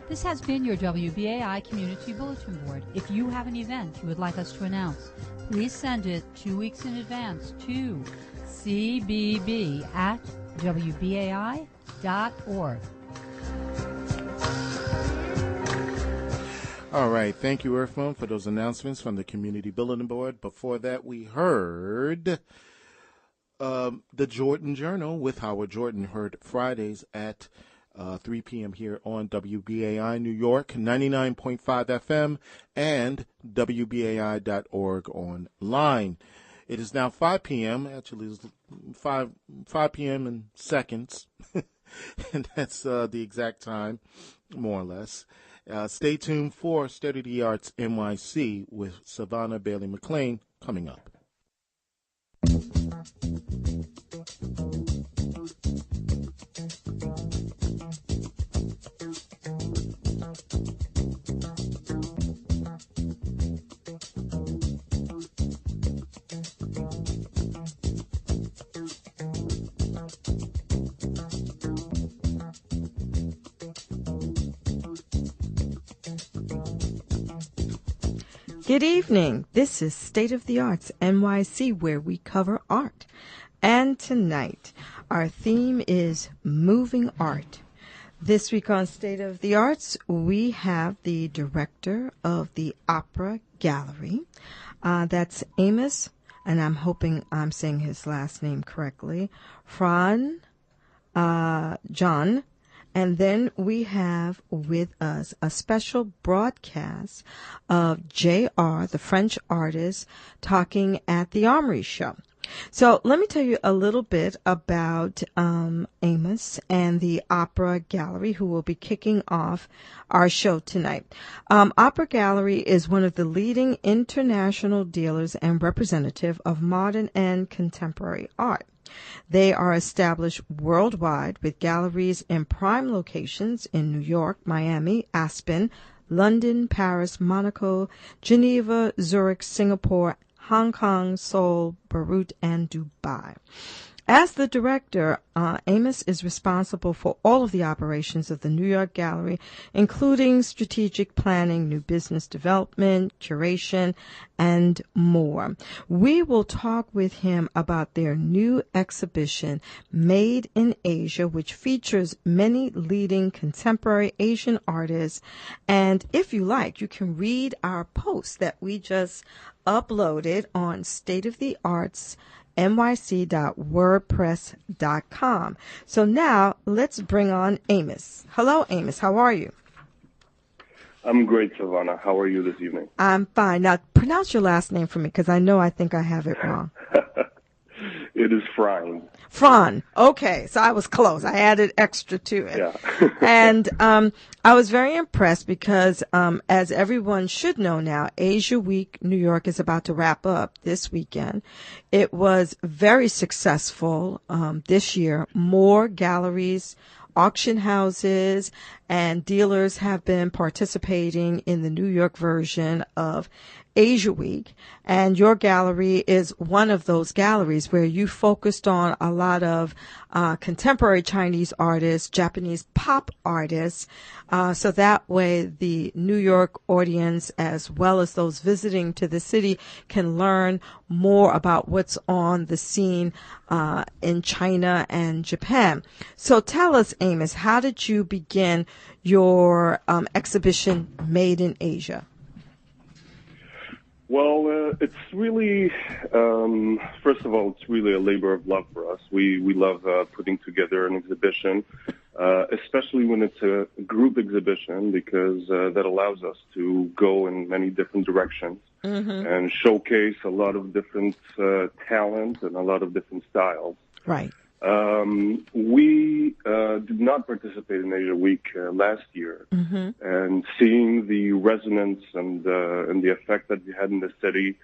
This has been your WBAI Community Bulletin Board. If you have an event you would like us to announce, please send it 2 weeks in advance to cbb@wbai.org. All right. Thank you, Earthmoon, for those announcements from the Community Bulletin Board. Before that, we heard the Jordan Journal with Howard Jordan, heard Fridays at 3 p.m. here on WBAI New York, 99.5 FM, and WBAI.org online. It is now 5 p.m. Actually, it's 5 p.m. in seconds, and that's the exact time, more or less. Stay tuned for State of the Arts NYC with Savona Bailey-McClain coming up. Good evening. This is State of the Arts NYC, where we cover art. And tonight, our theme is moving art. This week on State of the Arts, we have the director of the Opera Gallery. That's Amos, and I'm hoping I'm saying his last name correctly, Frajnd, John. And then we have with us a special broadcast of J.R., the French artist, talking at the Armory Show. So let me tell you a little bit about Amos and the Opera Gallery, who will be kicking off our show tonight. Opera Gallery is one of the leading international dealers and representative of modern and contemporary art. They are established worldwide with galleries in prime locations in New York, Miami, Aspen, London, Paris, Monaco, Geneva, Zurich, Singapore, Hong Kong, Seoul, Beirut, and Dubai. As the director, Amos is responsible for all of the operations of the New York Gallery, including strategic planning, new business development, curation, and more. We will talk with him about their new exhibition, Made in Asia, which features many leading contemporary Asian artists. And if you like, you can read our post that we just uploaded on State of the Arts nyc.wordpress.com. So now let's bring on Amos. Hello, Amos. How are you? I'm great, Savannah. How are you this evening? I'm fine. Now pronounce your last name for me, because I think I have it wrong. It is Frajnd. Frajnd. Okay, so I was close. I added extra to it. Yeah. And I was very impressed because, as everyone should know now, Asia Week New York is about to wrap up this weekend. It was very successful this year. More galleries, auction houses, and dealers have been participating in the New York version of Asia Week, and your gallery is one of those galleries where you focused on a lot of contemporary Chinese artists, Japanese pop artists, so that way the New York audience, as well as those visiting to the city, can learn more about what's on the scene in China and Japan. So tell us, Amos, how did you begin your exhibition Made in Asia? Well, it's really, first of all, it's really a labor of love for us. We love putting together an exhibition, especially when it's a group exhibition, because that allows us to go in many different directions and showcase a lot of different talent and a lot of different styles. Right. We did not participate in Asia Week last year, and seeing the resonance and the effect that we had in the city,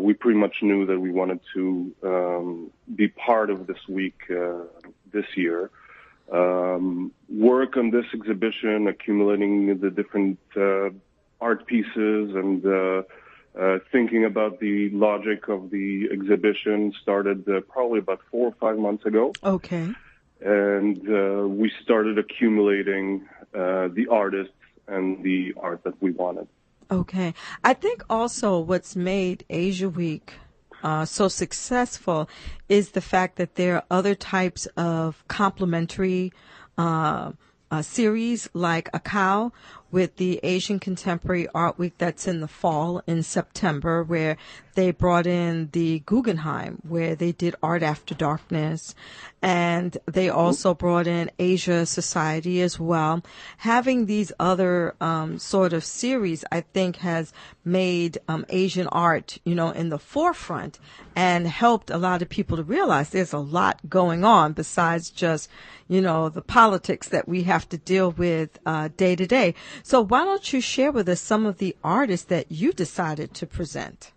we pretty much knew that we wanted to be part of this week this year. Work on this exhibition, accumulating the different art pieces and thinking about the logic of the exhibition started probably about 4 or 5 months ago. Okay. And we started accumulating the artists and the art that we wanted. Okay. I think also what's made Asia Week so successful is the fact that there are other types of complementary series like ACAO with the Asian Contemporary Art Week that's in the fall in September, where they brought in the Guggenheim, where they did Art After Darkness, and they also brought in Asia Society as well. Having these other sort of series, I think, has made Asian art, in the forefront and helped a lot of people to realize there's a lot going on besides just, the politics that we have to deal with day to day. So why don't you share with us some of the artists that you decided to present?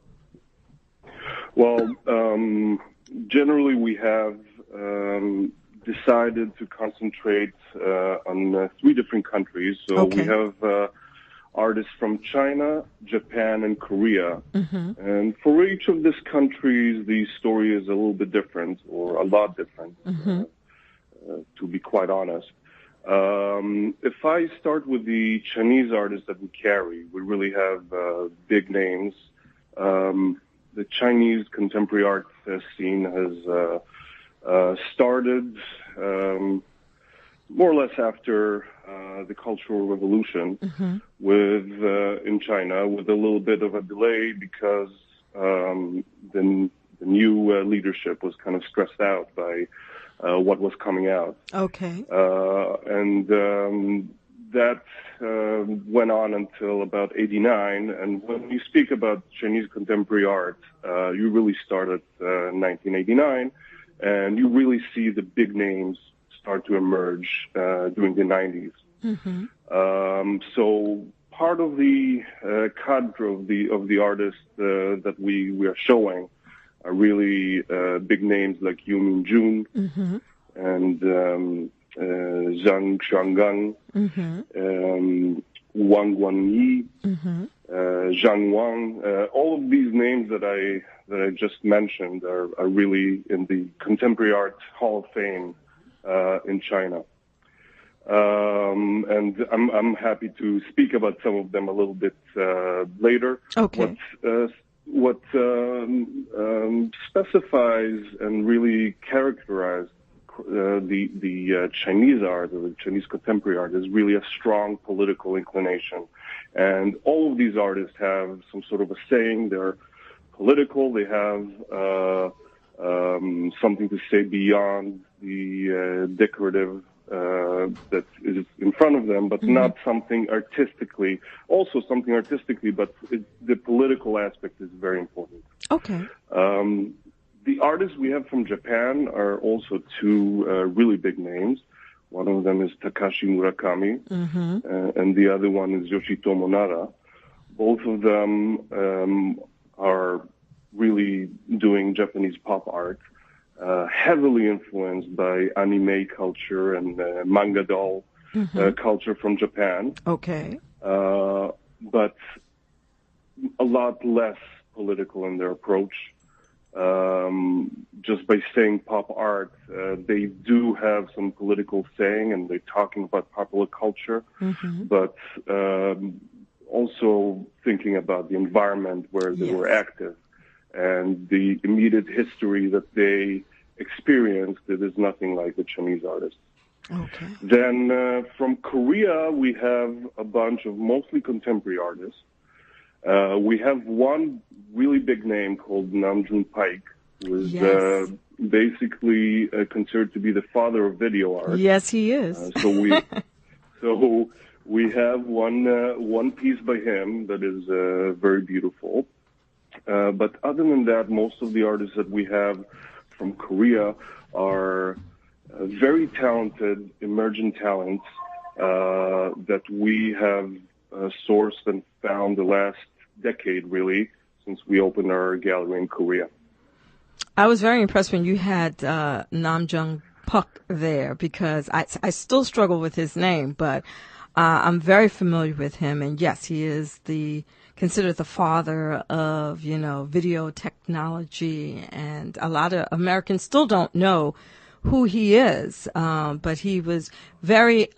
Well, generally we have decided to concentrate on 3 different countries. So we have artists from China, Japan, and Korea. Mm-hmm. And for each of these countries, the story is a little bit different, or a lot different, mm-hmm. To be quite honest. If I start with the Chinese artists that we carry, we really have big names. The Chinese contemporary art scene has started more or less after the Cultural Revolution, mm-hmm. In China, with a little bit of a delay because the new leadership was kind of stressed out by what was coming out. Okay. That went on until about 89. And when you speak about Chinese contemporary art, you really start at 1989, and you really see the big names start to emerge during the 90s. Mm-hmm. So part of the cadre of the artists that we are showing are really big names like Yu Minjun, mm-hmm. and Zhang Xianggang, mm-hmm. Wang Guanyi, mm-hmm. Zhang Wang. All of these names that I just mentioned are really in the Contemporary Art Hall of Fame in China. And I'm happy to speak about some of them a little bit later. Okay. What specifies and really characterizes the Chinese art, or the Chinese contemporary art, is really a strong political inclination. And all of these artists have some sort of a saying. They're political. They have something to say beyond the decorative that is in front of them, but mm-hmm. not something artistically. Also something artistically, but the political aspect is very important. Okay. The artists we have from Japan are also 2 really big names. One of them is Takashi Murakami, mm-hmm. And the other one is Yoshitomo Nara. Both of them are really doing Japanese pop art. Heavily influenced by anime culture and manga doll mm-hmm. Culture from Japan. Okay. But a lot less political in their approach. Just by saying pop art, they do have some political saying, and they're talking about popular culture, mm-hmm. but also thinking about the environment where they were active. And the immediate history that they experienced, it is nothing like the Chinese artists. Okay. Then from Korea, we have a bunch of mostly contemporary artists. We have one really big name called Namjoon Paik, who is basically considered to be the father of video art. Yes, he is. So we have one piece by him that is very beautiful. But other than that, most of the artists that we have from Korea are very talented, emerging talents that we have sourced and found the last decade, really, since we opened our gallery in Korea. I was very impressed when you had Namjoon Paik there, because I still struggle with his name, but I'm very familiar with him. And yes, he is considered the father of, video technology, and a lot of Americans still don't know who he is. But he was very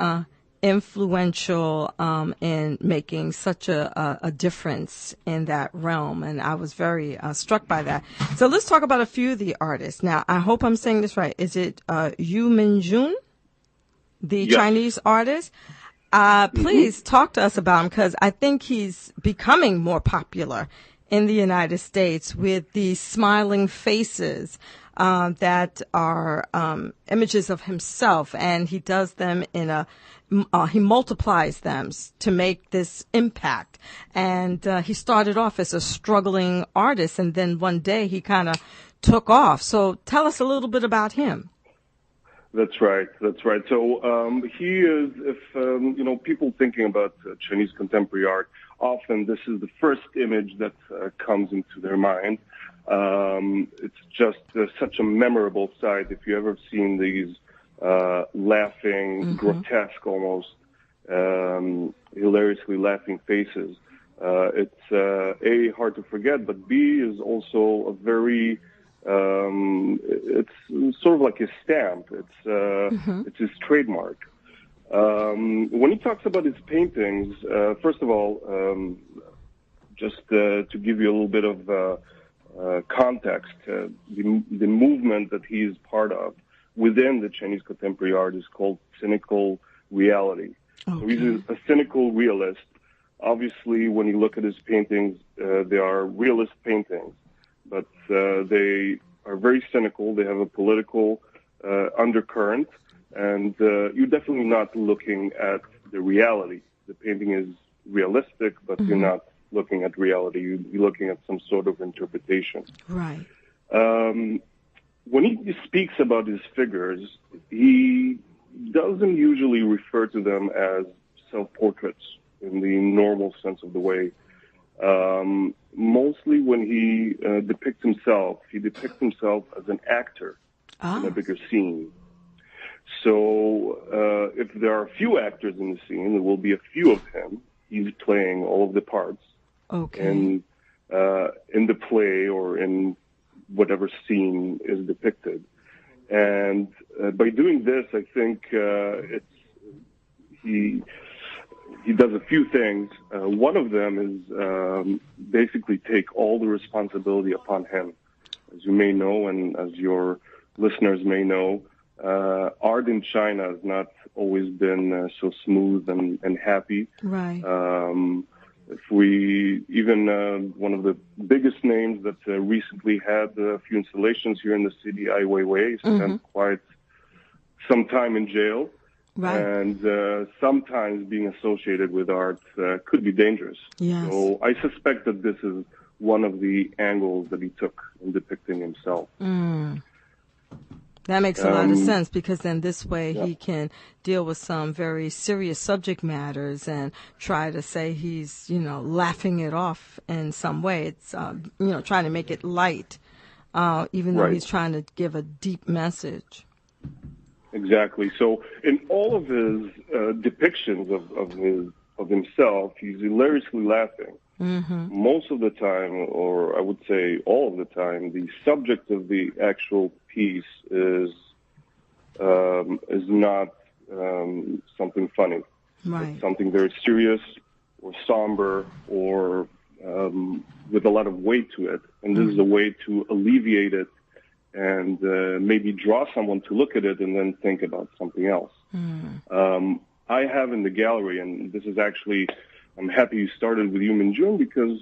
influential in making such a difference in that realm, and I was very struck by that. So let's talk about a few of the artists. Now, I hope I'm saying this right. Is it Yu Minjun, the Yes. Chinese artist? Please talk to us about him, because I think he's becoming more popular in the United States with these smiling faces that are images of himself, and he does them in he multiplies them to make this impact. And he started off as a struggling artist, and then one day he kind of took off. So tell us a little bit about him. That's right. So he is, if people thinking about Chinese contemporary art, often this is the first image that comes into their mind. It's just such a memorable sight. If you ever seen these laughing, grotesque almost, hilariously laughing faces, it's hard to forget, but B is also a very it's sort of like his stamp. It's his trademark. When he talks about his paintings, first of all, just to give you a little bit of context, the movement that he is part of within the Chinese contemporary art is called cynical reality. Okay. So he's a cynical realist. Obviously, when you look at his paintings, they are realist paintings, but they are very cynical. They have a political undercurrent, and you're definitely not looking at the reality. The painting is realistic, but you're not looking at reality. You're looking at some sort of interpretation. Right. When he speaks about his figures, he doesn't usually refer to them as self-portraits in the normal sense of the way. Mostly when he depicts himself, he depicts himself as an actor in a bigger scene. So if there are a few actors in the scene, there will be a few of him. He's playing all of the parts in the play or in whatever scene is depicted. And by doing this, I think he does a few things. One of them is basically take all the responsibility upon him. As you may know, and as your listeners may know, art in China has not always been so smooth and happy. Right. If we even one of the biggest names that recently had a few installations here in the city, Ai Weiwei, spent quite some time in jail. Right. And sometimes being associated with art could be dangerous. Yes. So I suspect that this is one of the angles that he took in depicting himself. That makes a lot of sense, because then this way he can deal with some very serious subject matters and try to say he's, laughing it off in some way. It's, trying to make it light, even though he's trying to give a deep message. Exactly. So in all of his depictions of himself, he's hilariously laughing. Most of the time, or I would say all of the time, the subject of the actual piece is not something funny. Right. It's something very serious or somber or with a lot of weight to it. And this is a way to alleviate it and maybe draw someone to look at it and then think about something else. I have in the gallery, and this is actually, I'm happy you started with Yu Minjun, because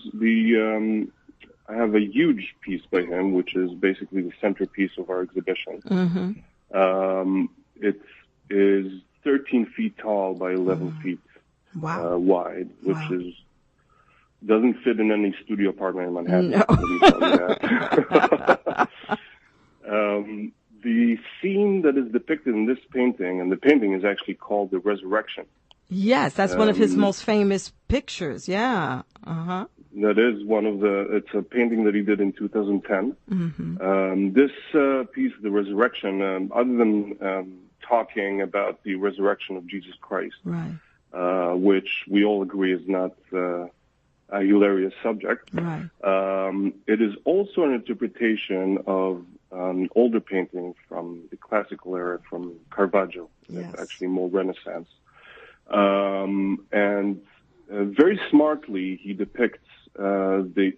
I have a huge piece by him, which is basically the centerpiece of our exhibition. It is 13 feet tall by 11 feet wide, which doesn't fit in any studio apartment in Manhattan. No. Let me tell you that. The scene that is depicted in this painting, and the painting is actually called The Resurrection. Yes, that's one of his most famous pictures. Yeah. That is one of it's a painting that he did in 2010. This piece, The Resurrection, other than talking about the resurrection of Jesus Christ, which we all agree is not a hilarious subject, it is also an interpretation of an older painting from the classical era, from Caravaggio, actually more Renaissance. And very smartly, he depicts the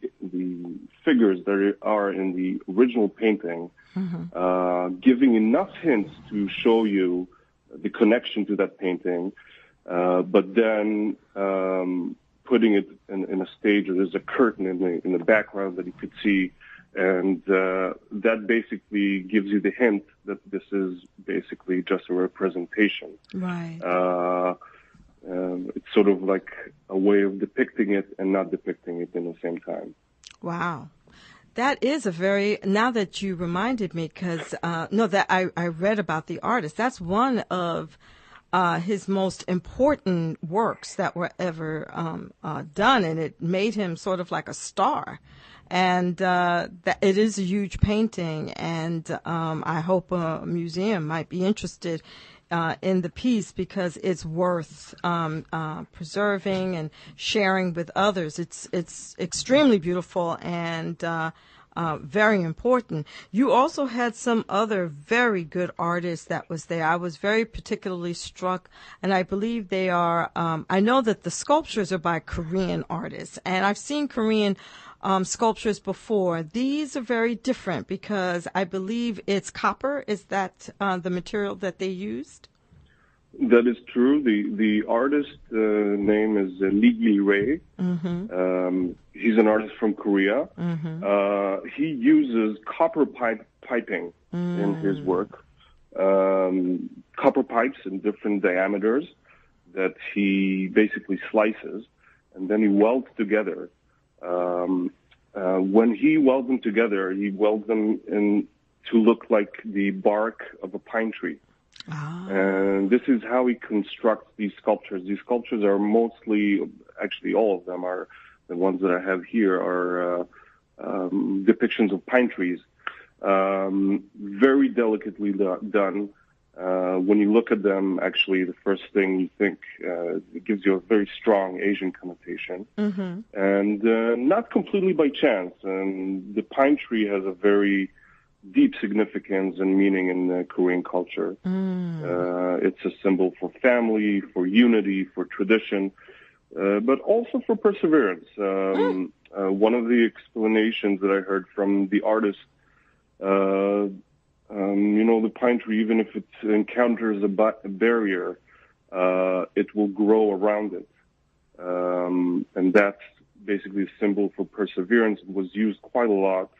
figures that are in the original painting, giving enough hints to show you the connection to that painting, but then putting it in a stage where there's a curtain in the background that you could see, and that basically gives you the hint that this is basically just a representation. Right. It's sort of like a way of depicting it and not depicting it in the same time. Wow. That is a very, now that you reminded me, because, that I read about the artist. That's one of his most important works that were ever done, and it made him sort of like a star. And that it is a huge painting, and I hope a museum might be interested in the piece, because it's worth preserving and sharing with others. It's extremely beautiful and very important. You also had some other very good artists that was there. I was very particularly struck, and I believe they are, I know that the sculptures are by Korean artists, and I've seen Korean sculptures before. These are very different because I believe it's copper. Is that the material that they used? That is true. The artist name is Lee Gil-rae. He's an artist from Korea. He uses copper piping in his work. Copper pipes in different diameters that he basically slices, and then he welds together. When he welds them together, he welds them in to look like the bark of a pine tree. And this is how he constructs these sculptures. These sculptures are mostly, actually all of them are, the ones that I have here are depictions of pine trees. Very delicately done. When you look at them, actually, the first thing you think, it gives you a very strong Asian connotation. And not completely by chance. And the pine tree has a very deep significance and meaning in Korean culture. It's a symbol for family, for unity, for tradition, but also for perseverance. One of the explanations that I heard from the artist, the pine tree, even if it encounters a barrier, it will grow around it. And that's basically a symbol for perseverance. It was used quite a lot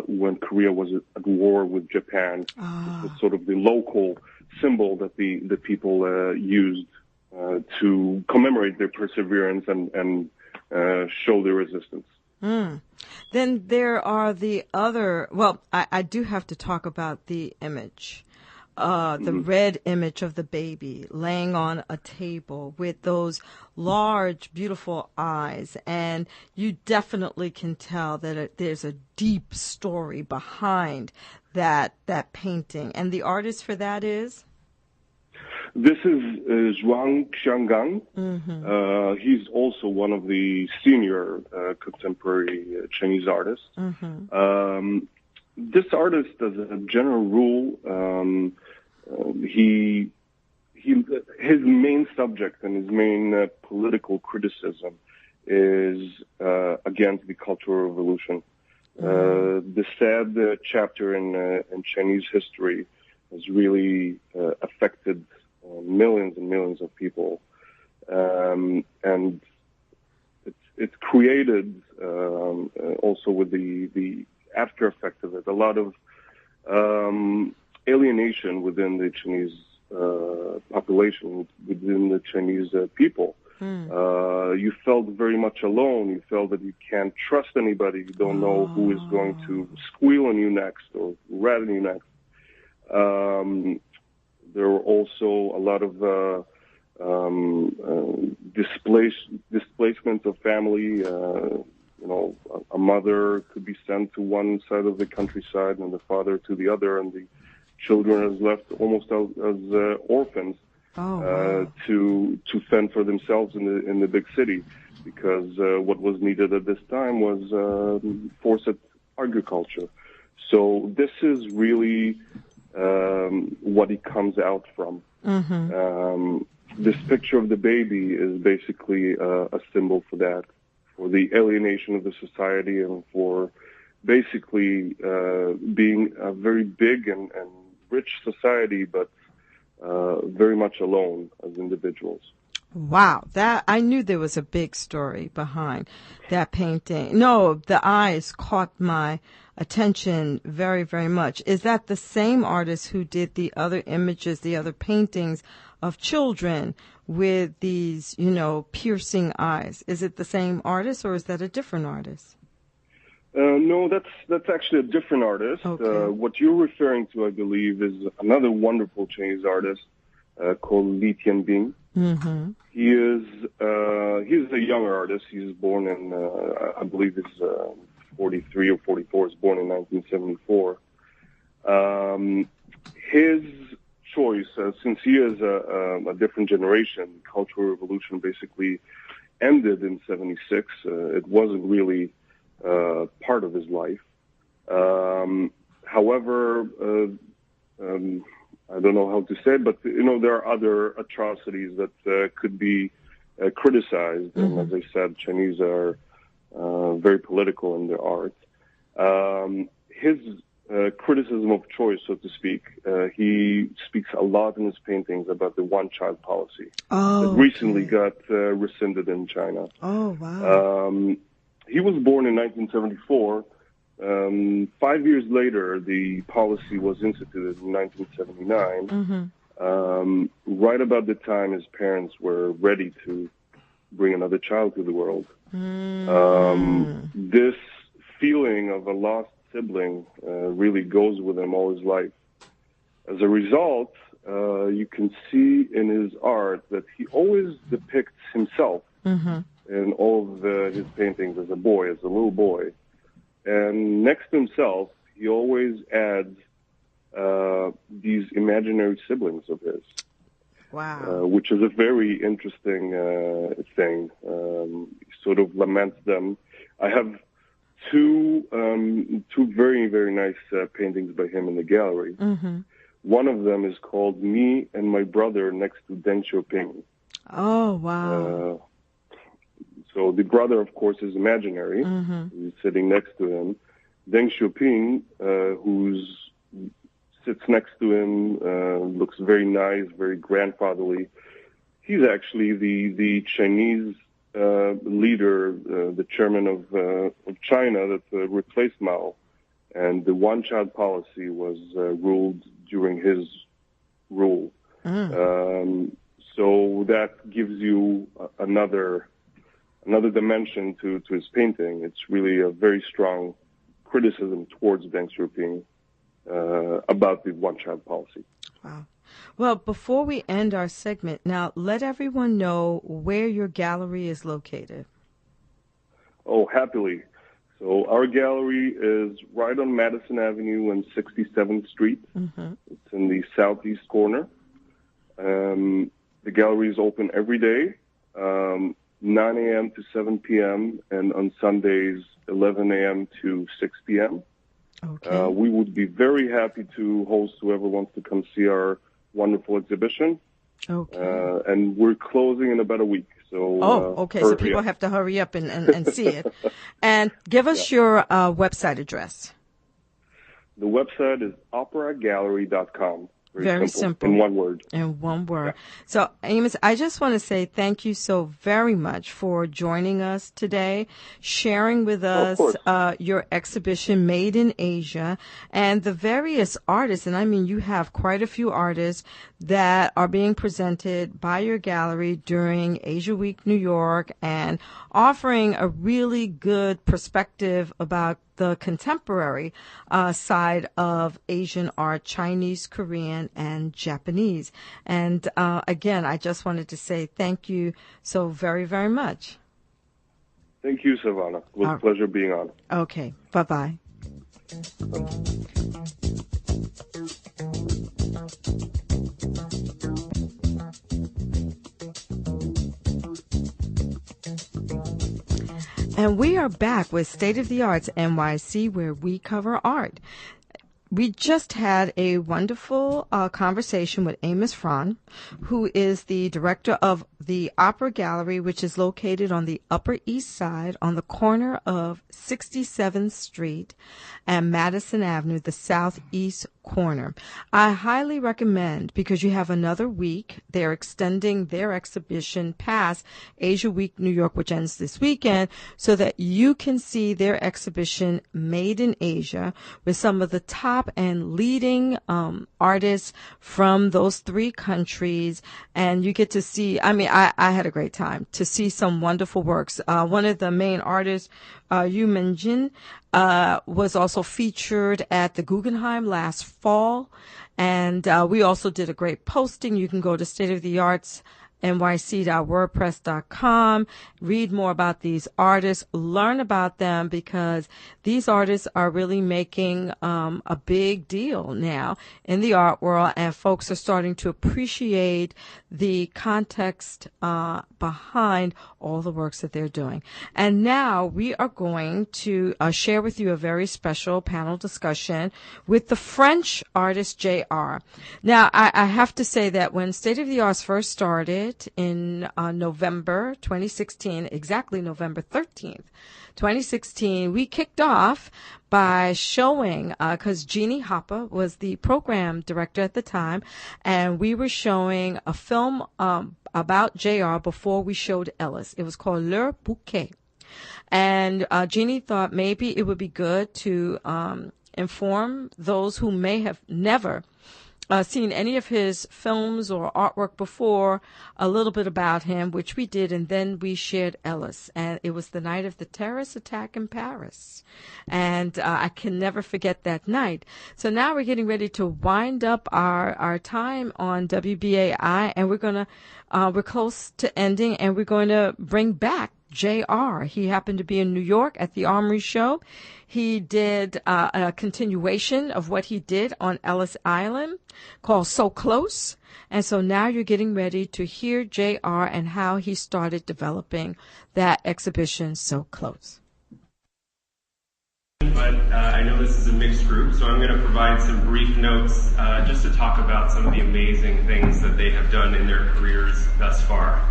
when Korea was at war with Japan. It was sort of the local symbol that the people used to commemorate their perseverance and show their resistance. Then there are the other, well, I do have to talk about the image. The red image of the baby laying on a table with those large, beautiful eyes. And you definitely can tell that there's a deep story behind that painting. And the artist for that is? This is Zhuang Xianggang. He's also one of the senior contemporary Chinese artists. This artist, as a general rule, his main subject and his main political criticism is against the Cultural Revolution. The sad chapter in Chinese history has really affected millions and millions of people, and it's created also with the after effect of it, a lot of alienation within the Chinese population, within the Chinese people. You felt very much alone. You felt that you can't trust anybody. You don't know who is going to squeal on you next or rat on you next. There were also a lot of displacement of family. A mother could be sent to one side of the countryside and the father to the other, and the children are left almost as orphans to fend for themselves in the big city, because what was needed at this time was forced agriculture. So this is really what he comes out from. this picture of the baby is basically a symbol for that, for the alienation of the society and for basically being a very big and rich society, but very much alone as individuals. Wow, that I knew there was a big story behind that painting. No, the eyes caught my attention very, very much. Is that the same artist who did the other images, the other paintings of children with these, piercing eyes? Is it the same artist or is that a different artist? No, that's actually a different artist. Okay. What you're referring to, I believe, is another wonderful Chinese artist called Li Tianbing. Mm-hmm. He's a younger artist. He was born in, I believe it's 43 or 44. He was born in 1974. His choice, since he is a different generation, Cultural Revolution basically ended in 76. It wasn't really part of his life. However, I don't know how to say it, but there are other atrocities that could be criticized. Mm-hmm. And as I said, Chinese are very political in their art. His criticism of choice, so to speak, he speaks a lot in his paintings about the one-child policy that recently got rescinded in China. Oh, wow. He was born in 1974. 5 years later, the policy was instituted in 1979, right about the time his parents were ready to bring another child to the world. This feeling of a lost sibling really goes with him all his life. As a result, you can see in his art that he always depicts himself in all of his paintings as a boy, as a little boy. And next to himself, he always adds these imaginary siblings of his. Wow. Which is a very interesting thing. He sort of laments them. I have two very, very nice paintings by him in the gallery. Mm-hmm. One of them is called Me and My Brother Next to Deng Xiaoping. Oh, wow. So the brother, of course, is imaginary. He's sitting next to him. Deng Xiaoping, who sits next to him, looks very nice, very grandfatherly. He's actually the Chinese leader, the chairman of China that replaced Mao. And the one-child policy was ruled during his rule. So that gives you another dimension to his painting. It's really a very strong criticism towards Deng Xiaoping about the one-child policy. Wow. Well, before we end our segment, now let everyone know where your gallery is located. Oh, happily. So our gallery is right on Madison Avenue and 67th Street. It's in the southeast corner. The gallery is open every day. 9 a.m. to 7 p.m. and on Sundays, 11 a.m. to 6 p.m. Okay. We would be very happy to host whoever wants to come see our wonderful exhibition. Okay. And we're closing in about a week. So, okay. So people have to hurry up and see it. And give us your website address. The website is operagallery.com. Very simple. In one word. In one word. Yeah. So, Amos, I just want to say thank you so very much for joining us today, sharing with us your exhibition Made in Asia and the various artists. And I mean, you have quite a few artists that are being presented by your gallery during Asia Week New York and offering a really good perspective about the contemporary side of Asian art, Chinese, Korean, and Japanese. And again, I just wanted to say thank you so very, very much. Thank you, Savona. It was a pleasure being on. Okay. Bye-bye. And we are back with State of the Arts NYC, where we cover art. We just had a wonderful conversation with Amos Frajnd, who is the director of the Opera Gallery, which is located on the Upper East Side on the corner of 67th Street and Madison Avenue, the southeast corner. I highly recommend, because you have another week. They're extending their exhibition past Asia Week New York, which ends this weekend, so that you can see their exhibition Made in Asia with some of the top and leading artists from those three countries. And you get to see, I had a great time to see some wonderful works. One of the main artists, Yu Minjin, was also featured at the Guggenheim last fall. And we also did a great posting. You can go to State of the Arts nyc.wordpress.com, read more about these artists, learn about them, because these artists are really making a big deal now in the art world, and folks are starting to appreciate the context behind all the works that they're doing. And now we are going to share with you a very special panel discussion with the French artist JR. Now, I have to say that when State of the Arts first started in November 2016, exactly November 13th, 2016, we kicked off by showing, because Jeannie Hopper was the program director at the time, and we were showing a film about JR before we showed Ellis. It was called Le Bouquet. And Jeannie thought maybe it would be good to inform those who may have never seen any of his films or artwork before, a little bit about him, which we did, and then we shared Ellis. And it was the night of the terrorist attack in Paris. And I can never forget that night. So now we're getting ready to wind up our time on WBAI, and we're close to ending, and we're going to bring back JR. He happened to be in New York at the Armory Show. He did a continuation of what he did on Ellis Island called So Close. And so now you're getting ready to hear JR and how he started developing that exhibition So Close. But I know this is a mixed group, so I'm going to provide some brief notes just to talk about some of the amazing things that they have done in their careers thus far.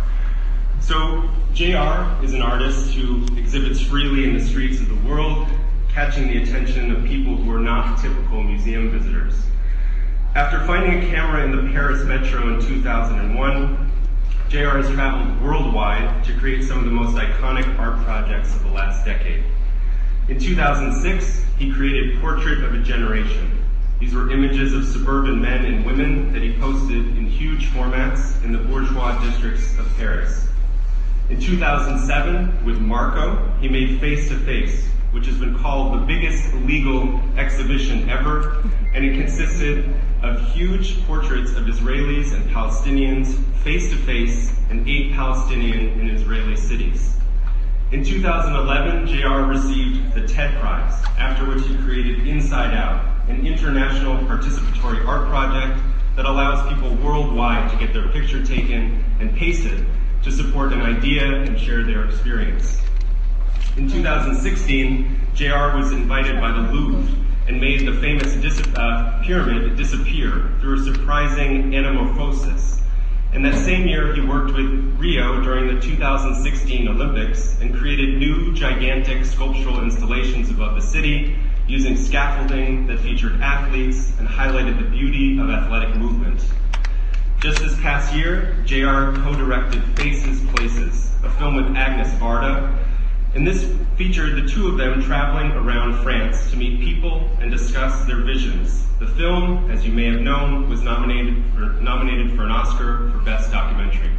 So JR is an artist who exhibits freely in the streets of the world, catching the attention of people who are not typical museum visitors. After finding a camera in the Paris Metro in 2001, JR has traveled worldwide to create some of the most iconic art projects of the last decade. In 2006, he created Portrait of a Generation. These were images of suburban men and women that he posted in huge formats in the bourgeois districts of Paris. In 2007, with Marco, he made Face to Face, which has been called the biggest legal exhibition ever, and it consisted of huge portraits of Israelis and Palestinians face to face in 8 Palestinian and Israeli cities. In 2011, JR received the TED Prize, after which he created Inside Out, an international participatory art project that allows people worldwide to get their picture taken and pasted to support an idea and share their experience. In 2016, JR was invited by the Louvre and made the famous pyramid disappear through a surprising anamorphosis. And that same year, he worked with Rio during the 2016 Olympics and created new gigantic sculptural installations above the city using scaffolding that featured athletes and highlighted the beauty of athletic movement. Just this past year, JR co-directed Faces Places, a film with Agnes Varda, and this featured the two of them traveling around France to meet people and discuss their visions. The film, as you may have known, was nominated for an Oscar for Best Documentary.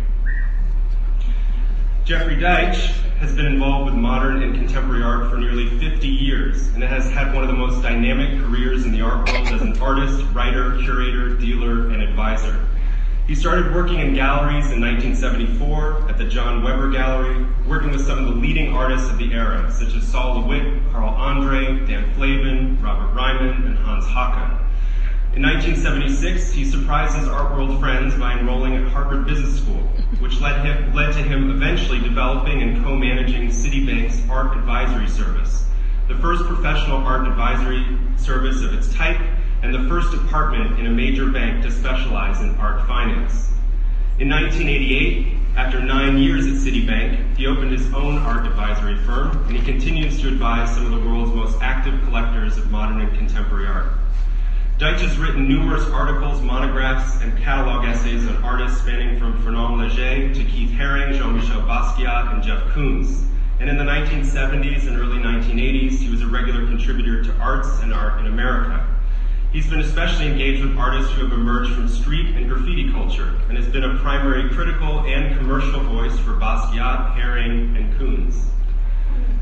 Jeffrey Deitch has been involved with modern and contemporary art for nearly 50 years and has had one of the most dynamic careers in the art world as an artist, writer, curator, dealer, and advisor. He started working in galleries in 1974 at the John Weber Gallery, working with some of the leading artists of the era, such as Saul LeWitt, Carl Andre, Dan Flavin, Robert Ryman, and Hans Haacke. In 1976, he surprised his art world friends by enrolling at Harvard Business School, which led to him eventually developing and co-managing Citibank's Art Advisory Service, the first professional art advisory service of its type, and the first department in a major bank to specialize in art finance. In 1988, after 9 years at Citibank, he opened his own art advisory firm, and he continues to advise some of the world's most active collectors of modern and contemporary art. Deitch has written numerous articles, monographs, and catalog essays on artists spanning from Fernand Léger to Keith Haring, Jean-Michel Basquiat, and Jeff Koons. And in the 1970s and early 1980s, he was a regular contributor to Arts and Art in America. He's been especially engaged with artists who have emerged from street and graffiti culture, and has been a primary critical and commercial voice for Basquiat, Haring, and Koons.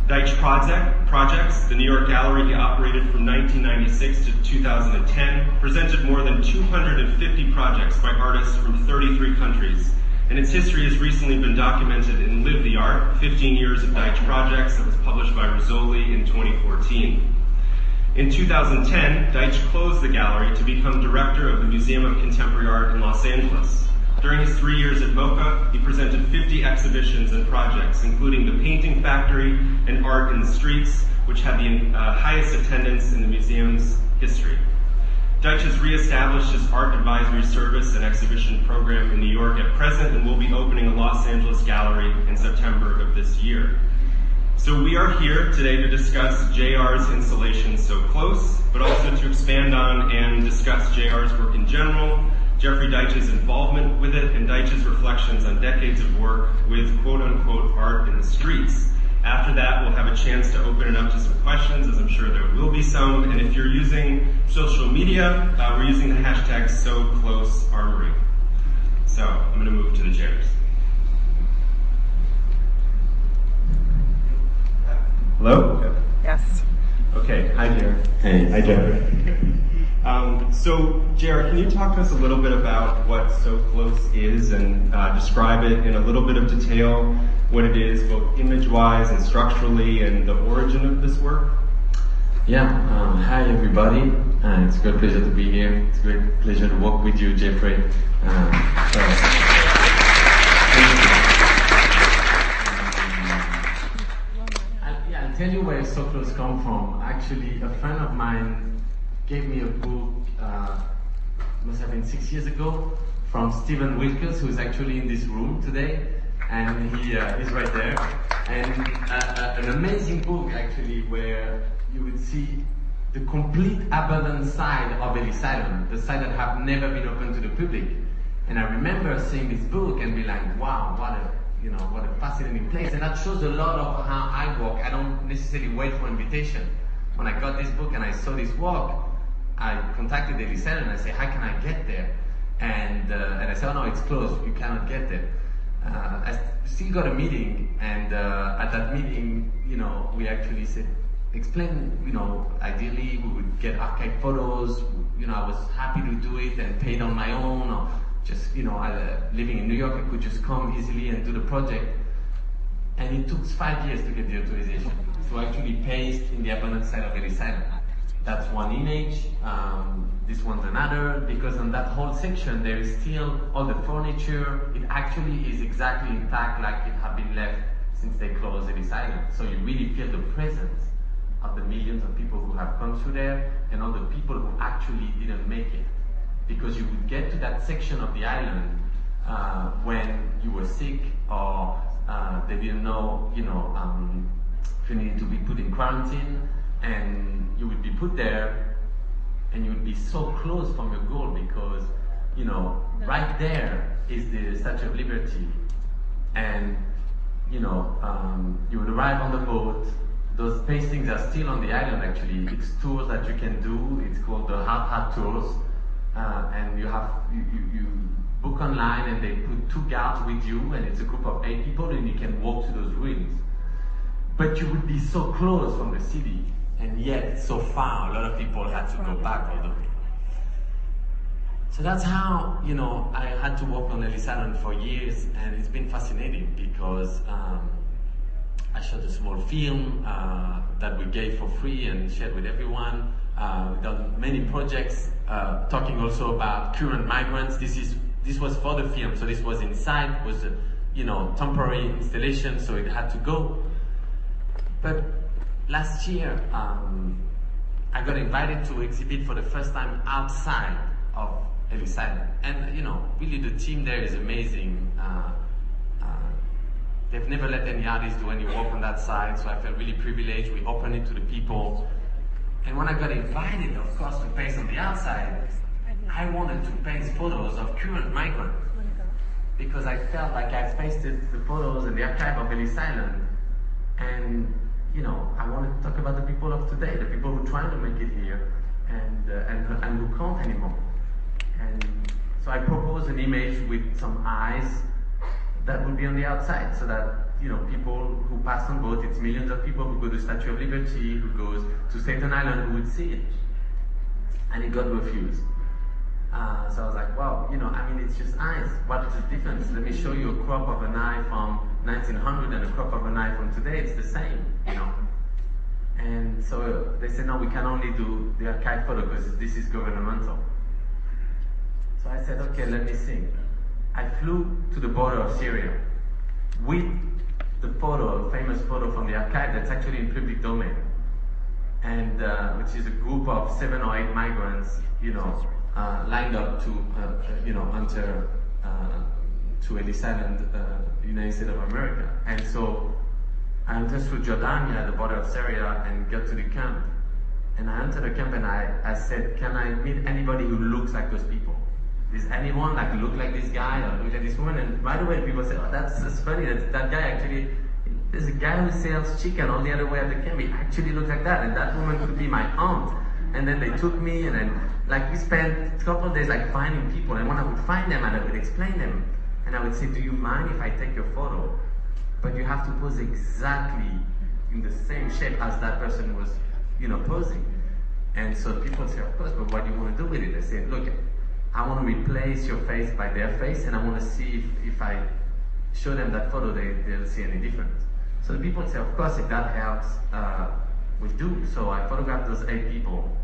Deitch projects, the New York gallery he operated from 1996 to 2010, presented more than 250 projects by artists from 33 countries, and its history has recently been documented in Live the Art, 15 Years of Deitch Projects, that was published by Rizzoli in 2014. In 2010, Deitch closed the gallery to become director of the Museum of Contemporary Art in Los Angeles. During his 3 years at MoCA, he presented 50 exhibitions and projects, including The Painting Factory and Art in the Streets, which had the highest attendance in the museum's history. Deitch has reestablished his art advisory service and exhibition program in New York at present, and will be opening a Los Angeles gallery in September of this year. So we are here today to discuss JR's installation So Close, but also to expand on and discuss JR's work in general, Jeffrey Deitch's involvement with it, and Deitch's reflections on decades of work with quote-unquote art in the streets. After that, we'll have a chance to open it up to some questions, as I'm sure there will be some. And if you're using social media, we're using the hashtag SoCloseArmory. So I'm going to move to the chairs. Hello? Yes. Okay, hi Jared. Hey. Hi Jared. So Jared, can you talk to us a little bit about what So Close is and describe it in a little bit of detail, what it is, both image-wise and structurally, and the origin of this work? Yeah, hi everybody. It's a great pleasure to be here. It's a great pleasure to work with you, Jeffrey. I'll tell you where So Close come from. Actually, a friend of mine gave me a book, must have been 6 years ago, from Stephen Wilkes, who is actually in this room today, and he's right there. And an amazing book, actually, where you would see the complete abandoned side of Ellis Island, the side that have never been open to the public. And I remember seeing this book and be like, wow, what a fascinating place. And that shows a lot of how I work. I don't necessarily wait for invitation. When I got this book and I saw this work, I contacted Ellis Island and I said, how can I get there? And I said, oh no, it's closed, you cannot get there. I still got a meeting, and at that meeting, we actually said, explain, ideally we would get archive photos, I was happy to do it and pay it on my own, or just, living in New York, I could just come easily and do the project. And it took 5 years to get the authorization. So actually paste in the abandoned side of Ellis Island. That's one image, this one's another, because on that whole section there is still all the furniture. It actually is exactly intact like it had been left since they closed Ellis Island. So you really feel the presence of the millions of people who have come through there, and all the people who actually didn't make it. Because you would get to that section of the island when you were sick, or they didn't know, if you needed to be put in quarantine, and you would be put there, and you would be so close from your goal, because, right there is the Statue of Liberty, and, you would arrive on the boat. Those pastings are still on the island, actually. It's tours that you can do. It's called the Hard Hat Tours. And you book online, and they put 2 guards with you, and it's a group of 8 people, and you can walk to those ruins. But you would be so close from the city, and yet so far. A lot of people had to go back all the way. So that's how, I had to work on Ellis Island for years, and it's been fascinating because I shot a small film that we gave for free and shared with everyone. We've done many projects talking also about current migrants. This was for the film, so this was inside. It was a temporary installation, so it had to go. But last year, I got invited to exhibit for the first time outside of Ellis Island. And, really the team there is amazing. They've never let any artist do any work on that side, so I felt really privileged. We opened it to the people. And when I got invited, of course, to paste on the outside, I wanted to paste photos of current migrants. Because I felt like I've pasted the photos in the archive of Ellis Island. And, I wanted to talk about the people of today, the people who try to make it here and who can't anymore. And so I proposed an image with some eyes that would be on the outside, so that people who pass on boat, it's millions of people who go to Statue of Liberty, who goes to Staten Island, who would see it. And it got refused. So I was like, wow, it's just eyes. What's the difference? Let me show you a crop of an eye from 1900 and a crop of an eye from today. It's the same, And so they said, no, we can only do the archive photo because this is governmental. So I said, okay, let me see. I flew to the border of Syria with the photo, a famous photo from the archive that's actually in public domain, and which is a group of 7 or 8 migrants, lined up to, enter to Ellis Island, United States of America. And so I entered through Jordania at the border of Syria and got to the camp. And I entered the camp and I said, can I meet anybody who looks like those people? Is anyone look like this guy or look like this woman? And by the way, people say, oh, that's funny. That guy actually, there's a guy who sells chicken all the other way at the camp. He actually looks like that. And that woman could be my aunt. And then they took me and then, we spent a couple of days finding people. And when I would find them and I would explain them, and I would say, do you mind if I take your photo? But you have to pose exactly in the same shape as that person was, posing. And so people say, of course, but what do you want to do with it? I said, look, I want to replace your face by their face, and I want to see if I show them that photo, they'll see any difference. So the people say, of course, if that helps, we'll do. So I photographed those 8 people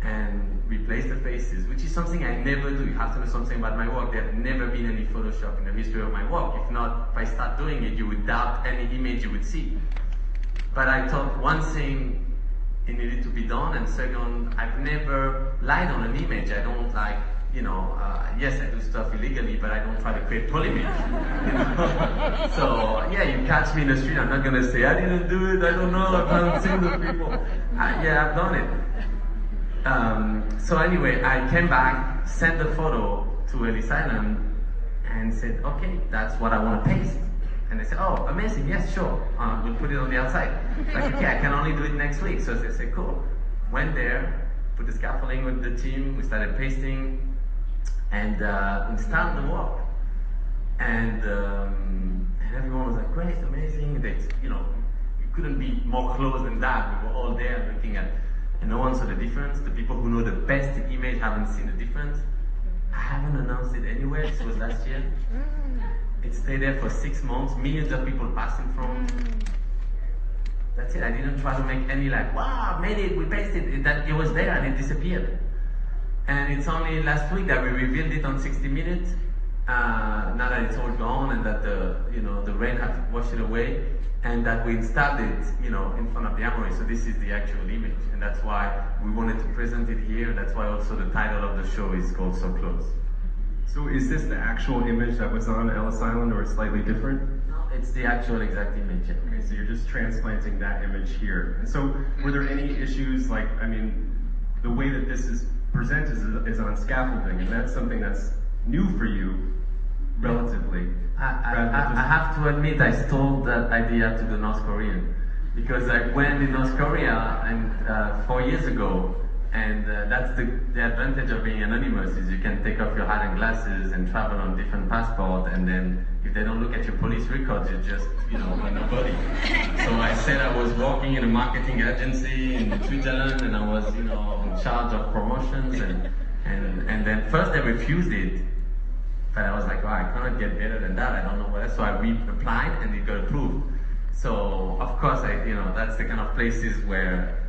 and replaced the faces, which is something I never do. You have to know something about my work. There have never been any Photoshop in the history of my work. If not, if I start doing it, you would doubt any image you would see. But I thought one thing, it needed to be done, and second, I've never lied on an image. I don't yes, I do stuff illegally, but I don't try to create polemic. So, yeah, you catch me in the street, I'm not going to say, I didn't do it, I don't know, I haven't seen the people. Yeah, I've done it. So anyway, I came back, sent the photo to Ellis Island, and said, okay, that's what I want to paste. And they said, oh, amazing, yes, sure, we'll put it on the outside. Okay, I can only do it next week. So they said, cool. Went there, put the scaffolding with the team, we started pasting, and started the work. And everyone was like, great, amazing. They, you couldn't be more close than that. We were all there looking at, and no one saw the difference. The people who know the best image haven't seen the difference. I haven't announced it anywhere. This was last year. It stayed there for 6 months, millions of people passing from. That's it. I didn't try to make any wow, made it, we pasted it. That it was there and it disappeared. And it's only last week that we revealed it on 60 Minutes. Now that it's all gone and that the rain has washed it away, and that we installed it, in front of the armory. So this is the actual image, and that's why we wanted to present it here. And that's why also the title of the show is called So Close. So is this the actual image that was on Ellis Island, or slightly different? No, it's the actual exact image. Okay, so you're just transplanting that image here. And so were there any issues, the way that this is presented is on scaffolding, and that's something that's new for you, relatively. I have to admit I stole that idea to the North Korean, because I went in North Korea and 4 years ago, and that's the advantage of being anonymous, is you can take off your hat and glasses and travel on different passports, and then if they don't look at your police records, you're just, a nobody. So I said I was working in a marketing agency in Switzerland, and I was, in charge of promotions, and then first they refused it, but I was like, I cannot get better than that, I don't know what else. So I reapplied and it got approved. So of course, that's the kind of places where,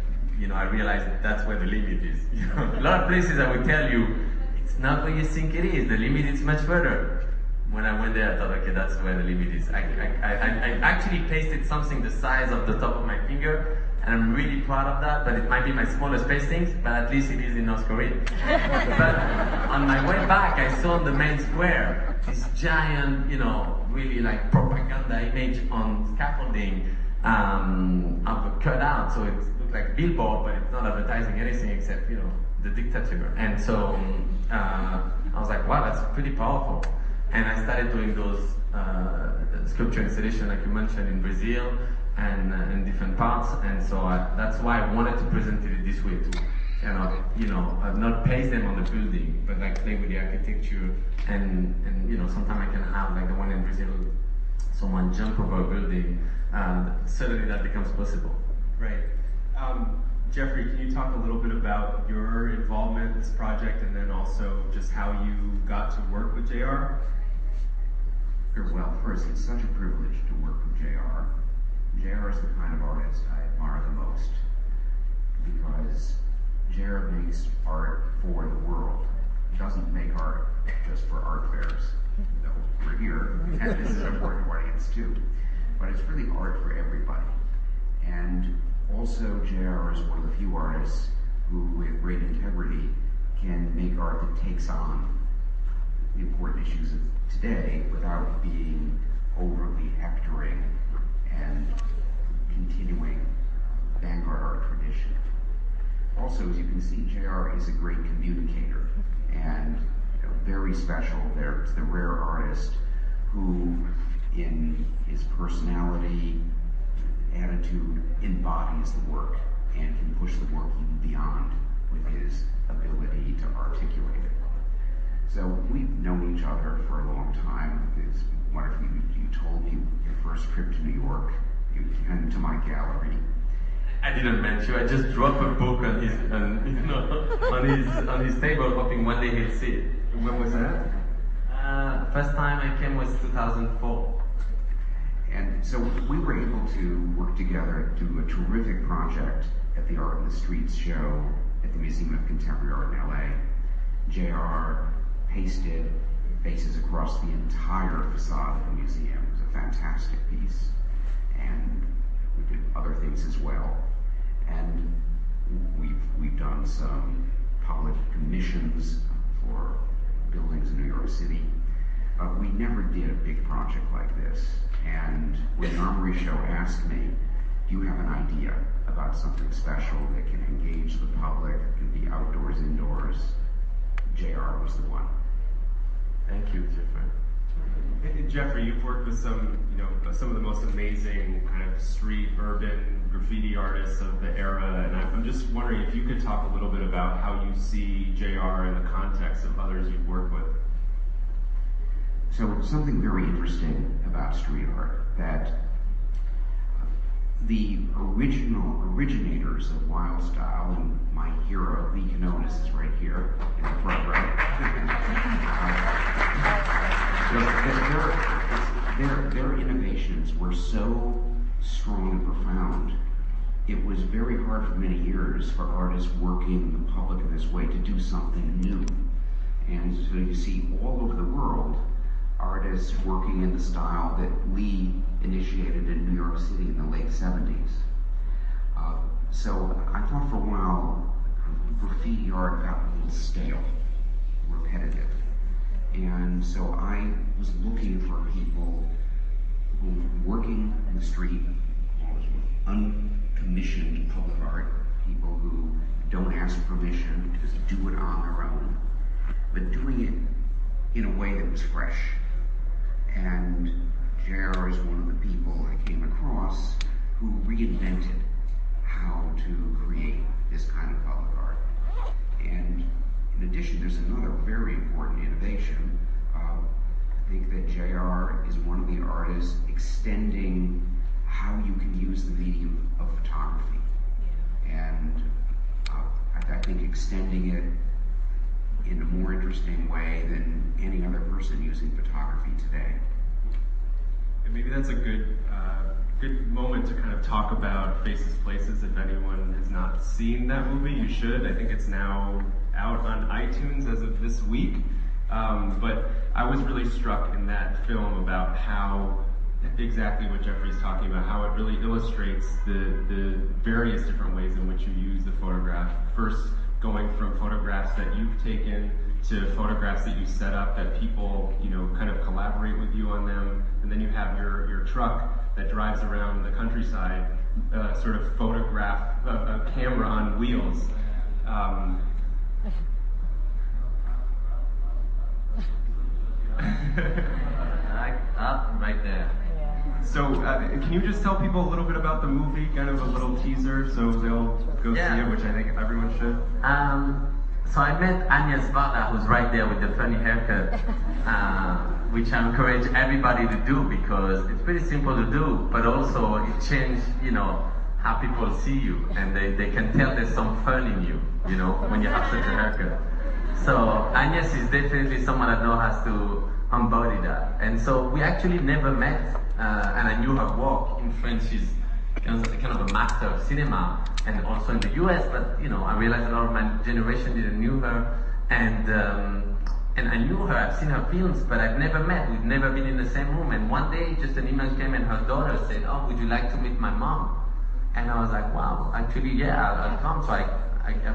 I realized that's where the limit is. A lot of places I would tell you, it's not where you think it is, the limit is much further. When I went there, I thought, okay, that's where the limit is. I actually pasted something the size of the top of my finger, And I'm really proud of that, but it might be my smallest paintings, but at least it is in North Korea. But on my way back, I saw on the main square this giant, really like propaganda image on scaffolding of a cutout. So it looked like a billboard, but it's not advertising anything except, the dictator. And so I was like, wow, that's pretty powerful. And I started doing those sculpture installation, like you mentioned, in Brazil and in different parts. And so that's why I wanted to present it this way, to kind of, not paste them on the building, but like play with the architecture. And sometimes I can have, like the one in Brazil, someone jump over a building. Suddenly that becomes possible. Right. Jeffrey, can you talk a little bit about your involvement in this project, and then also just how you got to work with JR? Sure. Well, first, it's such a privilege to work with JR. JR is the kind of artist I admire the most, because JR makes art for the world. He doesn't make art just for art fairs, though we're here, and this is an important audience too. But it's really art for everybody. And also, JR is one of the few artists who, with great integrity, can make art that takes on the important issues of today without being overly hectoring and continuing vanguard art tradition. Also, as you can see, JR is a great communicator and very special. There's the rare artist who, in his personality, attitude, embodies the work and can push the work even beyond with his ability to articulate it. So we've known each other for a long time. It's wonderful. You told me your first trip to New York. You came to my gallery. I didn't mention. I just dropped a book on his table, hoping one day he'll see it. When was that? First time I came was 2004. And so we were able to work together to do a terrific project at the Art in the Streets show at the Museum of Contemporary Art in LA. JR pasted faces across the entire facade of the museum. It was a fantastic piece. And we did other things as well. And we've done some public commissions for buildings in New York City. But we never did a big project like this. And when the Armory Show asked me, do you have an idea about something special that can engage the public, can be outdoors, indoors, JR was the one. Thank you, Jeffrey. Jeffrey, you've worked with some of the most amazing kind of street, urban, graffiti artists of the era, and I'm just wondering if you could talk a little bit about how you see JR in the context of others you've worked with. So something very interesting about street art, that the originators of wild style, and my hero, Lee Canonis, is right here in the front row. Their innovations were so strong and profound. It was very hard for many years for artists working in the public in this way to do something new. And so you see all over the world artists working in the style that Lee initiated in New York City in the late 70s. So I thought for a while graffiti art got a little stale, repetitive. And so I was looking for people who were working in the street, uncommissioned public art, people who don't ask permission, just do it on their own, but doing it in a way that was fresh. And JR is one of the people I came across who reinvented how to create this kind of public art. And in addition, there's another very important innovation. I think that JR is one of the artists extending how you can use the medium of photography. And I think extending it in a more interesting way than any other person using photography today. And maybe that's a good moment to kind of talk about Faces Places. If anyone has not seen that movie, you should. I think it's now out on iTunes as of this week. But I was really struck in that film about how exactly what Jeffrey's talking about, how it really illustrates the various different ways in which you use the photograph. First, going from photographs that you've taken to photographs that you set up, that people, kind of collaborate with you on them, and then you have your truck that drives around the countryside, sort of photograph, a camera on wheels. Right there. So, can you just tell people a little bit about the movie, kind of a little teaser, so they'll go see it, which I think everyone should? So I met Anya Svada, who's right there with the funny haircut, which I encourage everybody to do because it's pretty simple to do, but also it changes, how people see you, and they can tell there's some fun in you, when you have such a haircut. So Agnes is definitely someone I know has to embody that. And so we actually never met, and I knew her work. In France, she's kind of a master of cinema, and also in the US, but I realized a lot of my generation didn't knew her, and I knew her, I've seen her films, but I've never met, we've never been in the same room, and one day just an email came and her daughter said, "Oh, would you like to meet my mom?" And I was like, wow, actually, yeah, I'll come. So I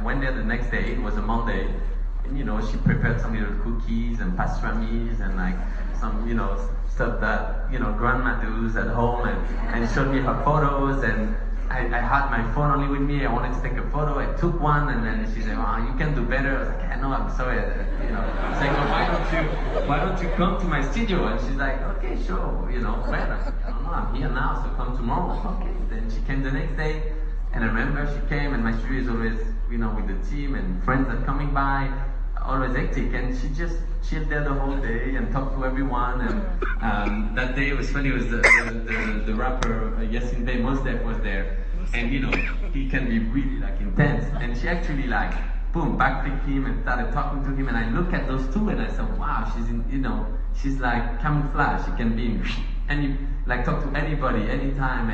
went there the next day, it was a Monday, and she prepared some little cookies and pastrami's and like some, stuff that, grandma does at home, and showed me her photos, and I had my phone only with me. I wanted to take a photo. I took one, and then she said, "Oh, you can do better." I was like, "No, I'm sorry." I was like, "Oh, why don't you come to my studio?" And she's like, "Okay, sure. When?" I said, "I don't know. I'm here now, so come tomorrow." Okay. Then she came the next day, and I remember she came, and my studio is always, with the team and friends that coming by, always hectic, and she just chilled there the whole day and talked to everyone. And that day it was funny. It was the rapper Yasin Bey Mosdef was there. And he can be really intense. And she actually boom, backpicked him and started talking to him. And I look at those two and I said, wow, she's like camouflage. She can be talk to anybody, anytime,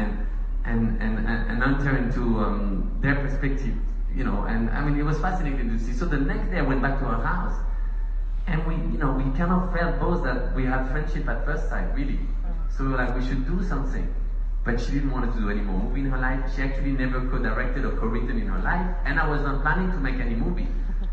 and enter into their perspective, And I mean, it was fascinating to see. So the next day I went back to her house, and we kind of felt both that we had friendship at first sight, really. So we were we should do something. But she didn't want to do any more movie in her life. She actually never co-directed or co-written in her life, and I was not planning to make any movie.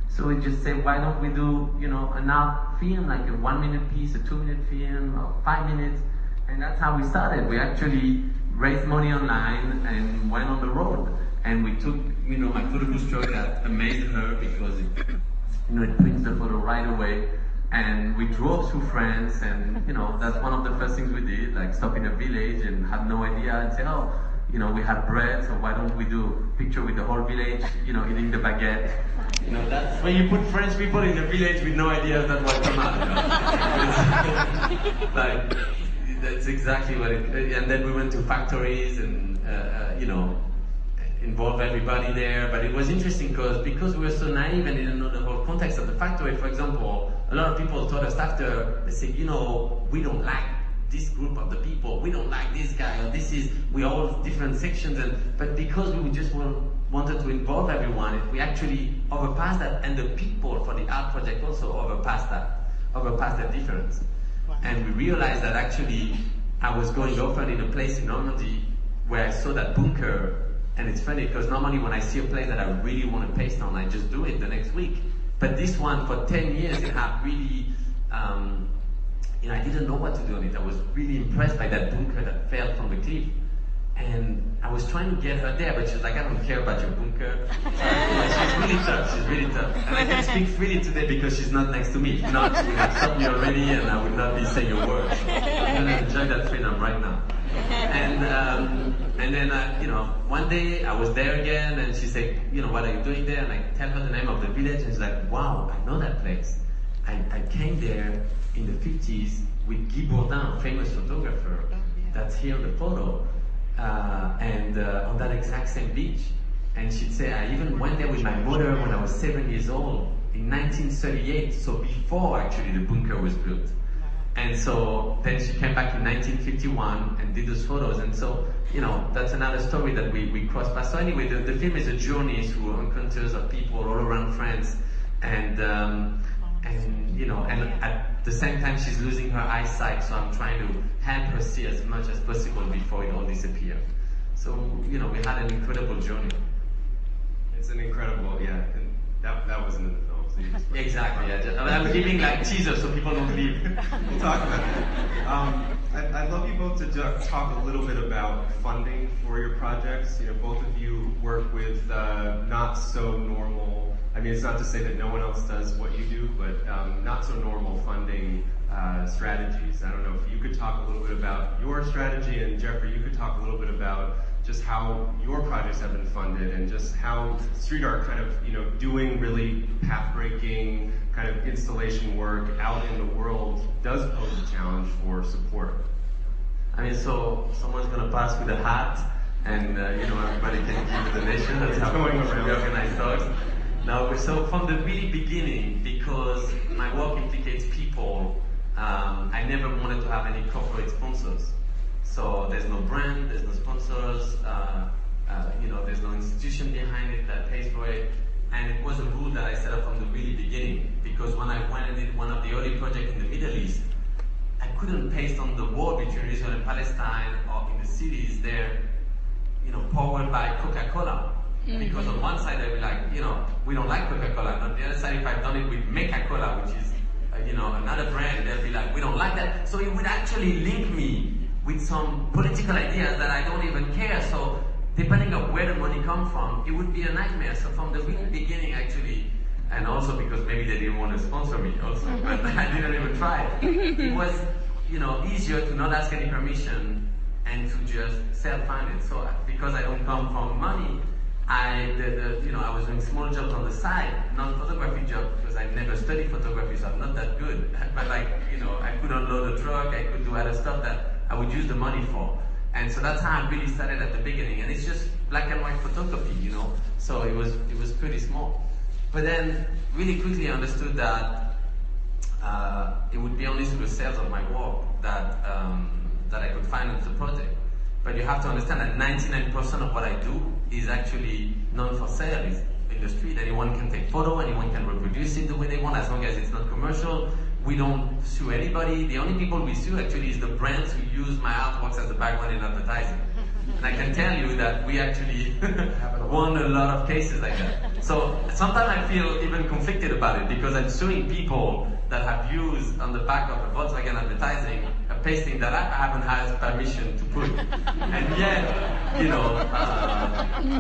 So we just said, why don't we do, an art film, like a 1-minute piece, a 2-minute film, or 5 minutes, and that's how we started. We actually raised money online and went on the road, and we took, my photo booth truck that amazed her because it prints the photo right away. And we drove through France, and that's one of the first things we did, stop in a village and had no idea, and say, oh, we had bread, so why don't we do a picture with the whole village, eating the baguette. That's when you put French people in a village with no idea that will come out. That's exactly what it. And then we went to factories and involve everybody there. But it was interesting because we were so naive and didn't know the whole context of the factory. For example, a lot of people told us after, they said, we don't like this group of the people, we don't like this guy, or we all different sections, but because we just wanted to involve everyone, we actually overpassed that, and the people for the art project also overpassed that difference. Wow. And we realized that actually I was going often in a place in Normandy where I saw that bunker. And it's funny because normally when I see a place that I really want to paste on, I just do it the next week. But this one, for 10 years, it had really, I didn't know what to do on it. I was really impressed by that bunker that fell from the cliff. And I was trying to get her there, but she was like, I don't care about your bunker. She's really tough. And I can speak freely today because she's not next to me. If not, she would have stopped me already and I would not be saying a word. So I'm going to enjoy that freedom right now. And then, one day I was there again, and she said, what are you doing there? And I tell her the name of the village, and she's like, wow, I know that place. I came there in the 50s with Guy Bourdin, a famous photographer, that's here in the photo, and on that exact same beach. And she'd say, I even went there with my mother when I was 7 years old, in 1938, so before actually the bunker was built. And so then she came back in 1951 and did those photos. And so, that's another story that we crossed paths. So anyway, the film is a journey through encounters of people all around France. And And, you know, and at the same time she's losing her eyesight, so I'm trying to help her see as much as possible before it all disappears. So, you know, we had an incredible journey. It's an incredible, yeah. And that wasn't in the film, so you just exactly. I'm giving like teasers so people don't leave. We'll talk about that. I'd love you both to talk a little bit about funding for your projects. You know, both of you work with not so normal. I mean, it's not to say that no one else does what you do, but not so normal funding strategies. I don't know if you could talk a little bit about your strategy, and Jeffrey, you could talk a little bit about just how your projects have been funded and just how street art kind of, you know, doing really path-breaking kind of installation work out in the world does pose a challenge for support. I mean, so someone's going to pass with a hat, and you know, everybody can give a donation. That's how we organize talks. Now, so from the really beginning, because my work implicates people, I never wanted to have any corporate sponsors. So there's no brand, there's no sponsors, you know, there's no institution behind it that pays for it. And it was a rule that I set up from the really beginning, because when I went and did one of the early projects in the Middle East, I couldn't paste on the wall between Israel and Palestine or in the cities there, you know, powered by Coca-Cola. Because on one side they'd be like, you know, we don't like Coca-Cola. And on the other side, if I've done it with Meca-Cola, which is, you know, another brand, they'll be like, we don't like that. So it would actually link me with some political ideas that I don't even care. So depending on where the money comes from, it would be a nightmare. So from the really beginning, actually, and also because maybe they didn't want to sponsor me also, but I didn't even try. It was, you know, easier to not ask any permission and to just self-fund it. So because I don't come from money, you know, I was doing small jobs on the side, non-photography jobs, because I never studied photography, so I'm not that good. But like, you know, I could unload a truck, I could do other stuff that I would use the money for. And so that's how I really started at the beginning. And it's just black and white photography, you know. So it was pretty small. But then really quickly I understood that it would be only through the sales of my work that I could finance the project. But you have to understand that 99% of what I do is actually not for sale. It's in the street. Anyone can take photo, anyone can reproduce it the way they want, as long as it's not commercial. We don't sue anybody. The only people we sue actually is the brands who use my artworks as a background in advertising. And I can tell you that we actually won a lot of cases like that. So sometimes I feel even conflicted about it, because I'm suing people that have used on the back of a Volkswagen advertising a pasting that I haven't had permission to put. And yet, you know,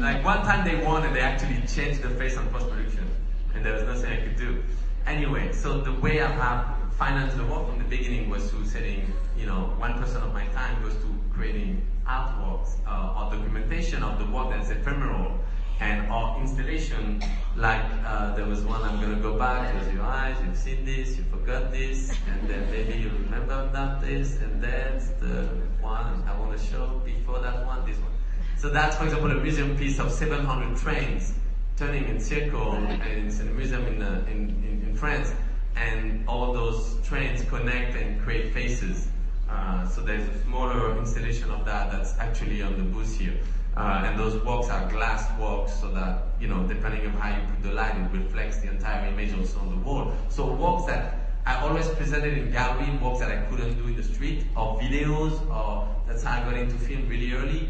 like one time they won and they actually changed the face on post-production, and there was nothing I could do. Anyway, so the way I have financed the work from the beginning was through setting, you know, 1% of my time goes to creating artworks or documentation of the work that's ephemeral, and or installation, like there was one, I'm going to go back, close your eyes, you've seen this, you forgot this, and then maybe you remember that this, and that's the one I want to show before that one, this one. So that's, for example, a museum piece of 700 trains turning in circle, and it's in a museum in France, and all those trains connect and create faces. So there's a smaller installation of that that's actually on the booth here. And those walks are glass walks, so that, you know, depending on how you put the light, it reflects the entire image also on the wall. So walks that I always presented in gallery, walks that I couldn't do in the street, or videos, or that's how I got into film really early,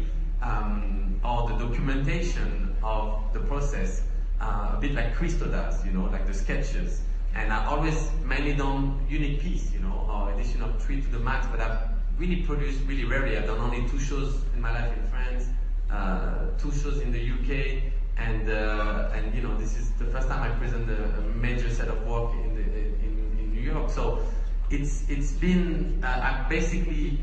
or the documentation of the process, a bit like Christo does, you know, like the sketches. And I always mainly done unique piece, you know, or edition of 3 to the max, but I've really produced really rarely. I've done only 2 shows in my life in France, 2 shows in the UK, and you know, this is the first time I present a major set of work in New York. So it's been I've basically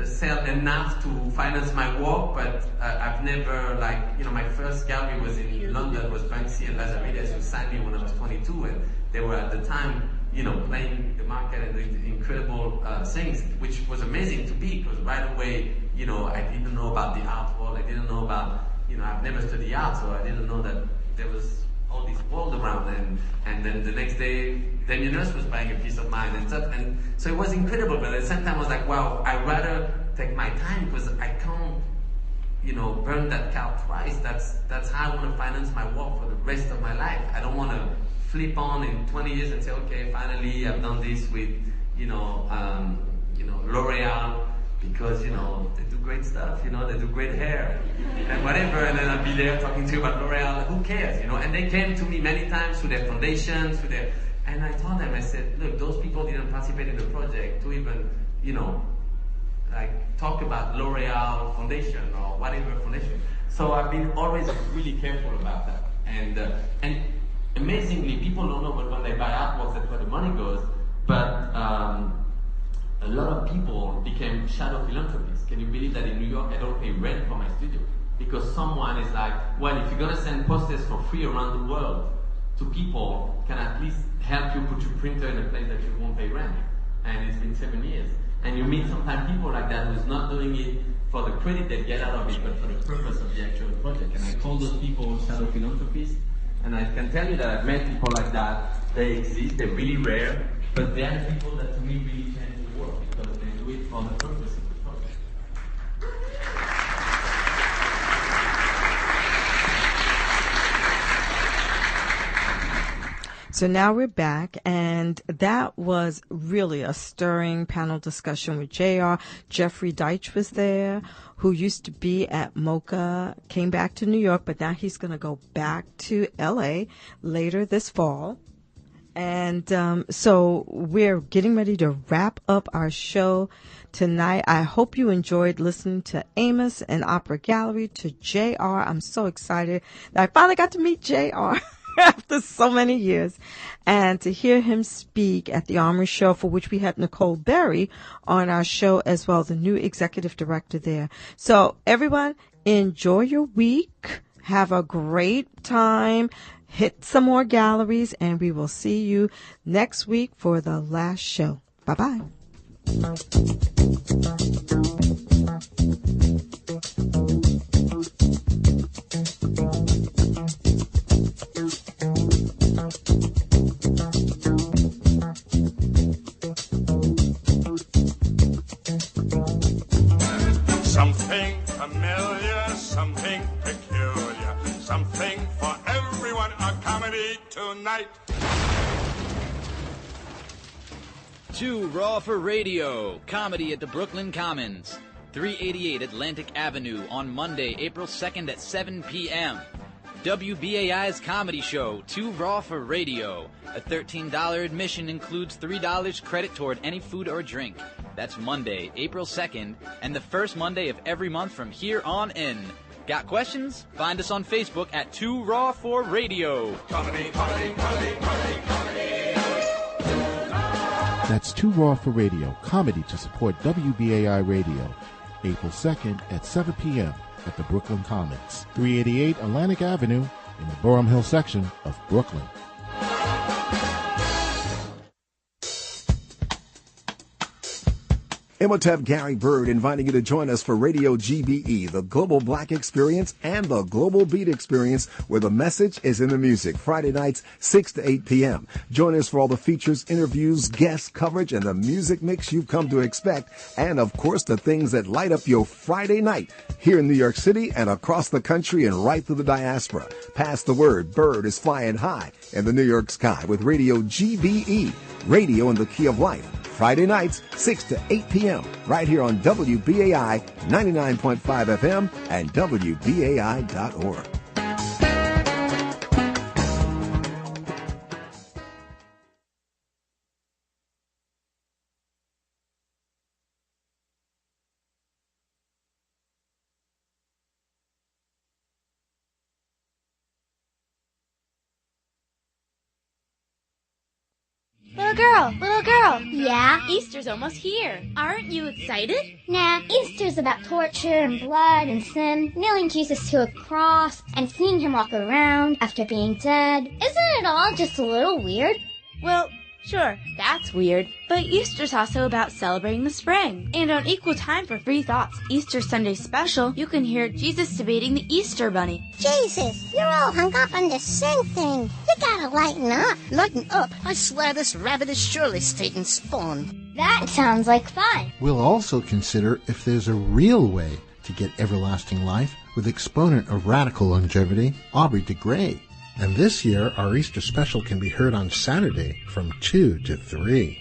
sell enough to finance my work, but I've never, like, you know, my first gallery was in London, was Banksy and Lazaridis, who signed me when I was 22, and they were at the time, you know, playing the market and doing incredible things, which was amazing to be, because right away, you know, I didn't know about the art world, I didn't know about, you know, I've never studied art, so I didn't know that there was all this world around, and then the next day, Damien Hirst was buying a piece of mine and stuff, and so it was incredible, but at the same time I was like, wow, I'd rather take my time, because I can't, you know, burn that cow twice. That's how I want to finance my work for the rest of my life. I don't want to flip on in 20 years and say, okay, finally I've done this with, L'Oreal, because, they do great stuff, they do great hair and whatever, and then I'll be there talking to you about L'Oreal, who cares, and they came to me many times with their foundations, and I told them, I said, look, those people didn't participate in the project to even, talk about L'Oreal Foundation or whatever foundation. So I've been always really careful about that. And amazingly, people don't know, but when they buy artworks, that's where the money goes. But a lot of people became shadow philanthropists. Can you believe that in New York, I don't pay rent for my studio? Because someone is like, well, if you're going to send posters for free around the world to people, can I at least help you put your printer in a place that you won't pay rent? And it's been 7 years. And you meet sometimes people like that who's not doing it for the credit they get out of it, but for the purpose of the actual project. And I call those people shadow philanthropists. And I can tell you that I've met people like that. They exist, they're really rare, but they are the people that to me really change the world because they do it for the purpose of the project. So now we're back, and that was really a stirring panel discussion with JR. Jeffrey Deitch was there, who used to be at MoCA, came back to New York, but now he's going to go back to LA later this fall. And so we're getting ready to wrap up our show tonight. I hope you enjoyed listening to Amos and Opera Gallery, to JR. I'm so excited that I finally got to meet JR. After so many years, and to hear him speak at the Armory Show, for which we had Nicole Berry on our show as well, the new executive director there. So everyone, enjoy your week. Have a great time. Hit some more galleries, and we will see you next week for the last show. Bye-bye. Something familiar, something peculiar, something for everyone, a comedy tonight. Too Raw for Radio, comedy at the Brooklyn Commons, 388 Atlantic Avenue on Monday, April 2nd at 7 p.m. WBAI's comedy show, Too Raw for Radio. A $13 admission includes $3 credit toward any food or drink. That's Monday, April 2nd, and the first Monday of every month from here on in. Got questions? Find us on Facebook at Too Raw for Radio. Comedy, comedy, comedy, comedy, comedy. That's Too Raw for Radio, comedy to support WBAI Radio, April 2nd at 7 p.m. at the Brooklyn Commons, 388 Atlantic Avenue in the Boerum Hill section of Brooklyn. Imhotep Gary Bird inviting you to join us for Radio GBE, the Global Black Experience and the Global Beat Experience, where the message is in the music. Friday nights, 6 to 8 p.m. Join us for all the features, interviews, guest coverage, and the music mix you've come to expect. And, of course, the things that light up your Friday night here in New York City and across the country and right through the diaspora. Pass the word. Bird is flying high in the New York sky with Radio GBE, Radio in the Key of Life. Friday nights, 6 to 8 p.m., right here on WBAI 99.5 FM and WBAI.org. Little girl. Yeah? Easter's almost here. Aren't you excited? Nah, Easter's about torture and blood and sin, nailing Jesus to a cross and seeing him walk around after being dead. Isn't it all just a little weird? Well, sure, that's weird. But Easter's also about celebrating the spring. And on Equal Time for Free Thoughts Easter Sunday Special, you can hear Jesus debating the Easter Bunny. Jesus, you're all hung up on this sin thing. You gotta lighten up. Lighten up? I swear this rabbit is surely Satan's spawn. That sounds like fun. We'll also consider if there's a real way to get everlasting life with exponent of radical longevity, Aubrey de Grey. And this year, our Easter special can be heard on Saturday from 2 to 3.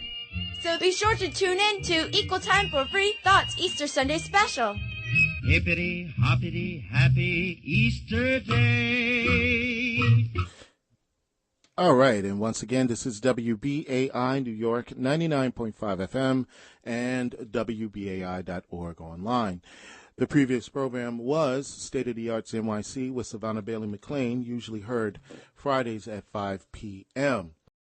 So be sure to tune in to Equal Time for Free Thoughts Easter Sunday Special. Hippity, hoppity, happy Easter Day. All right, and once again, this is WBAI New York, 99.5 FM, and WBAI.org online. The previous program was State of the Arts NYC with Savona Bailey-McClain, usually heard Fridays at 5 p.m.